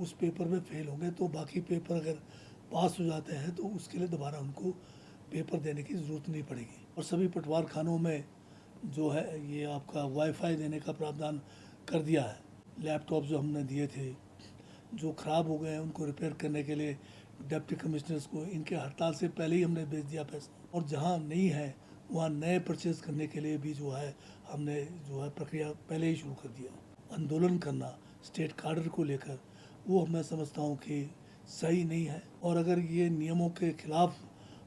उस पेपर में फेल होंगे तो बाकी पेपर अगर पास हो जाते हैं तो उसके लिए दोबारा उनको पेपर देने की ज़रूरत नहीं पड़ेगी। और सभी पटवार खानों में जो है ये आपका वाईफाई देने का प्रावधान कर दिया है। लैपटॉप जो हमने दिए थे जो ख़राब हो गए हैं उनको रिपेयर करने के लिए डिप्टी कमिश्नर्स को इनके हड़ताल से पहले ही हमने भेज दिया पैसा। और जहाँ नहीं है वहाँ नए परचेज़ करने के लिए भी जो है हमने जो है प्रक्रिया पहले ही शुरू कर दिया। आंदोलन करना स्टेट कार्डर को लेकर वो मैं समझता हूँ कि सही नहीं है। और अगर ये नियमों के खिलाफ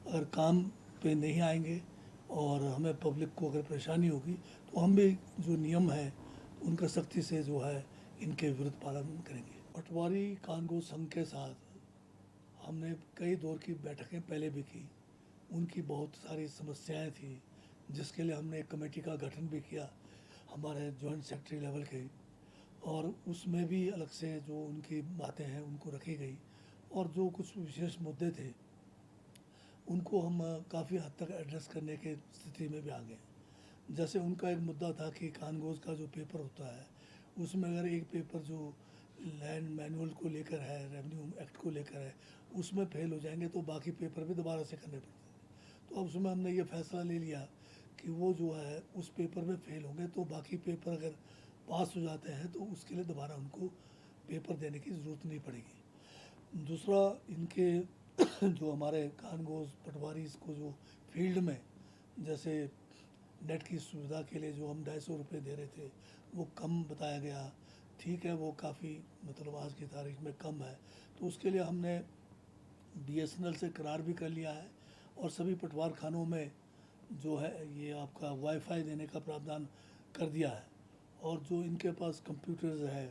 अगर काम पे नहीं आएंगे और हमें पब्लिक को अगर परेशानी होगी तो हम भी जो नियम है उनका सख्ती से जो है इनके विरुद्ध पालन करेंगे। पटवारी कानगो संघ के साथ हमने कई दौर की बैठकें पहले भी की। उनकी बहुत सारी समस्याएं थी जिसके लिए हमने एक कमेटी का गठन भी किया हमारे जॉइंट सेक्रेटरी लेवल के, और उसमें भी अलग से जो उनकी बातें हैं उनको रखी गई। और जो कुछ विशेष मुद्दे थे उनको हम काफ़ी हद तक एड्रेस करने के स्थिति में भी आ गए। जैसे उनका एक मुद्दा था कि कानगोज का जो पेपर होता है उसमें अगर एक पेपर जो लैंड मैनुअल को लेकर है, रेवेन्यू एक्ट को लेकर है, उसमें फेल हो जाएंगे तो बाकी पेपर भी दोबारा से करने पड़ते हैं। तो अब उसमें हमने ये फैसला ले लिया कि वो जो है उस पेपर में फेल होंगे तो बाकी पेपर अगर पास हो जाते हैं तो उसके लिए दोबारा उनको पेपर देने की ज़रूरत नहीं पड़ेगी। दूसरा, इनके जो हमारे कानगोज पटवारी को जो फील्ड में जैसे नेट की सुविधा के लिए जो हम 250 रुपये दे रहे थे वो कम बताया गया। ठीक है, वो काफ़ी मतलब आज की तारीख में कम है, तो उसके लिए हमने बीएसएनएल से करार भी कर लिया है और सभी पटवार खानों में जो है ये आपका वाईफाई देने का प्रावधान कर दिया है। और जो इनके पास कंप्यूटर्स है,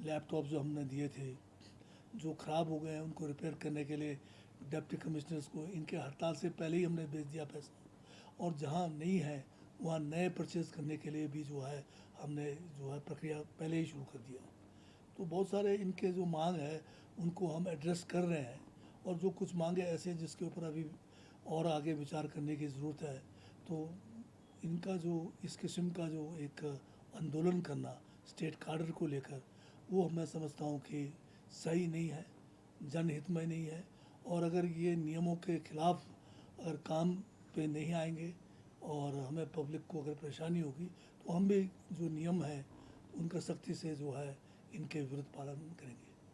लैपटॉप जो हमने दिए थे जो ख़राब हो गए हैं उनको रिपेयर करने के लिए डिप्टी कमिश्नर्स को इनके हड़ताल से पहले ही हमने भेज दिया पैसा। और जहाँ नहीं है वहाँ नए परचेज़ करने के लिए भी जो है हमने जो है प्रक्रिया पहले ही शुरू कर दिया। तो बहुत सारे इनके जो मांग है उनको हम एड्रेस कर रहे हैं। और जो कुछ मांगे ऐसे जिसके ऊपर अभी और आगे विचार करने की ज़रूरत है, तो इनका जो इस किस्म का जो एक आंदोलन करना स्टेट कार्डर को लेकर वो मैं समझता हूँ कि सही नहीं है, जनहित में नहीं है। और अगर ये नियमों के खिलाफ अगर काम पे नहीं आएंगे और हमें पब्लिक को अगर परेशानी होगी तो हम भी जो नियम है उनका सख्ती से जो है इनके विरुद्ध पालन करेंगे।